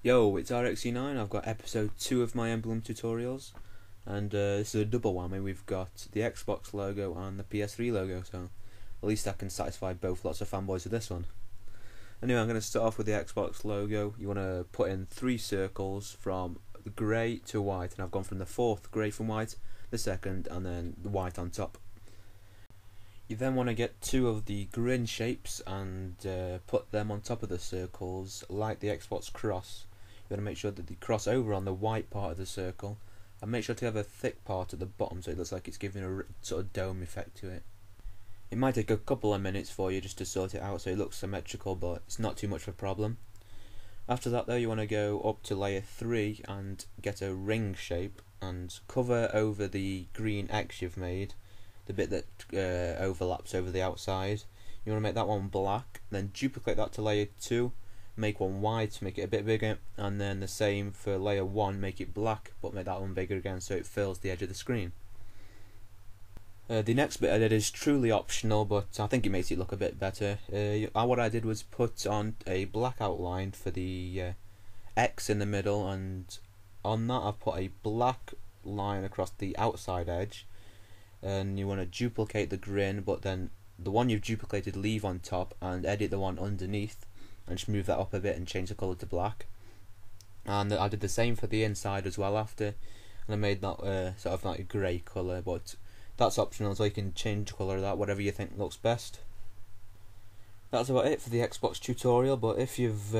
Yo, it's RXC9. I've got episode 2 of my Emblem tutorials, and this is a double whammy. We've got the Xbox logo and the PS3 logo, so at least I can satisfy both lots of fanboys with this one. Anyway, I'm going to start off with the Xbox logo. You want to put in 3 circles from grey to white, and I've gone from the fourth grey from white, the second, and then the white on top. You then want to get 2 of the grin shapes and put them on top of the circles like the Xbox cross. You want to make sure that they cross over on the white part of the circle, and make sure to have a thick part at the bottom so it looks like it's giving a sort of dome effect to it. It might take a couple of minutes for you just to sort it out so it looks symmetrical, but it's not too much of a problem. After that though, you want to go up to layer 3 and get a ring shape and cover over the green X you've made, the bit that overlaps over the outside. You want to make that one black, then duplicate that to layer 2, make one white, make it a bit bigger, and then the same for layer 1, make it black but make that one bigger again so it fills the edge of the screen. The next bit I did is truly optional, but I think it makes it look a bit better. What I did was put on a black outline for the X in the middle, and on that I've put a black line across the outside edge. And you want to duplicate the grin, but then the one you've duplicated leave on top and edit the one underneath and just move that up a bit and change the colour to black. And I did the same for the inside as well after, and I made that sort of like a grey colour, but that's optional, so you can change the colour of that, whatever you think looks best. That's about it for the Xbox tutorial, but if you've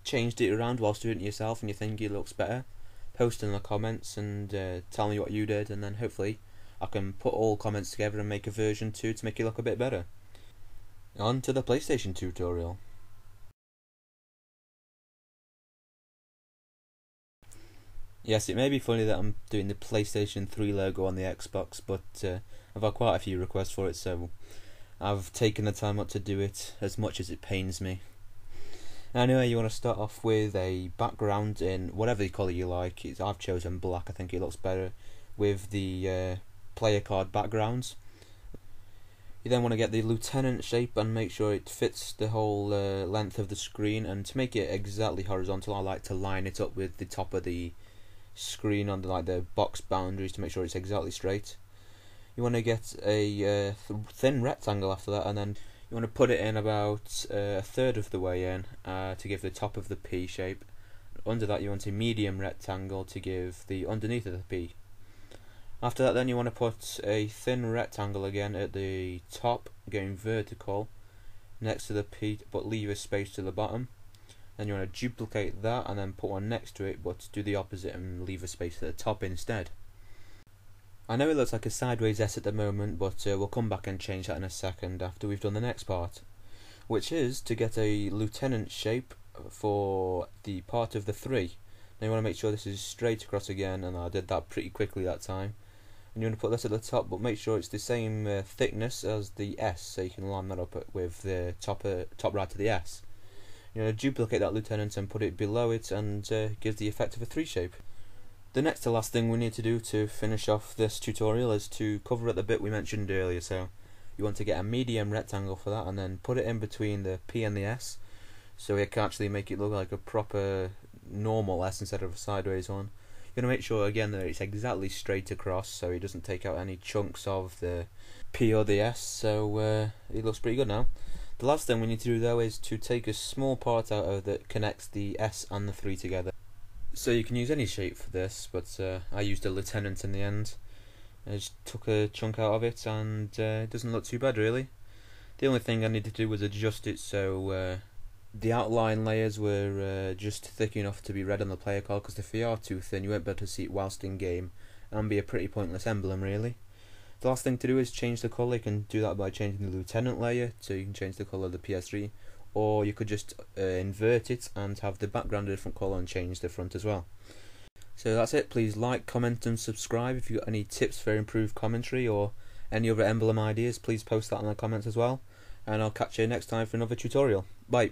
changed it around whilst doing it yourself and you think it looks better, post in the comments and tell me what you did, and then hopefully I can put all comments together and make a version 2 to make it look a bit better. On to the PlayStation tutorial. Yes, it may be funny that I'm doing the PlayStation 3 logo on the Xbox, but I've had quite a few requests for it, so I've taken the time out to do it, as much as it pains me. Anyway, you want to start off with a background in whatever colour you like. I've chosen black, I think it looks better with the player card backgrounds. You then want to get the lieutenant shape and make sure it fits the whole length of the screen, and to make it exactly horizontal I like to line it up with the top of the screen under like the box boundaries to make sure it's exactly straight. You want to get a thin rectangle after that, and then you want to put it in about a third of the way in to give the top of the P shape. Under that you want a medium rectangle to give the underneath of the P. After that then you want to put a thin rectangle again at the top going vertical next to the P, but leave a space to the bottom. Then you want to duplicate that and then put one next to it, but do the opposite and leave a space at the top instead. I know it looks like a sideways S at the moment, but we'll come back and change that in a second after we've done the next part, which is to get a lieutenant shape for the part of the 3. Now you want to make sure this is straight across again, and I did that pretty quickly that time. And you want to put this at the top, but make sure it's the same thickness as the S, so you can line that up with the top right of the S. You know, duplicate that lieutenant and put it below it, and gives the effect of a 3 shape. The next to last thing we need to do to finish off this tutorial is to cover up the bit we mentioned earlier. So you want to get a medium rectangle for that, and then put it in between the P and the S, so it can actually make it look like a proper normal S instead of a sideways one. You're going to make sure again that it's exactly straight across, so it doesn't take out any chunks of the P or the S, so it looks pretty good now. The last thing we need to do though is to take a small part out of that connects the S and the 3 together. So you can use any shape for this, but I used a lieutenant in the end. I just took a chunk out of it, and it doesn't look too bad really. The only thing I needed to do was adjust it so the outline layers were just thick enough to be read on the player card, because if they are too thin you won't be able to see it whilst in game, and be a pretty pointless emblem really. The last thing to do is change the colour. You can do that by changing the lieutenant layer, so you can change the colour of the PS3, or you could just invert it and have the background a different colour and change the front as well. So that's it. Please like, comment and subscribe. If you've got any tips for improved commentary or any other emblem ideas, please post that in the comments as well, and I'll catch you next time for another tutorial. Bye.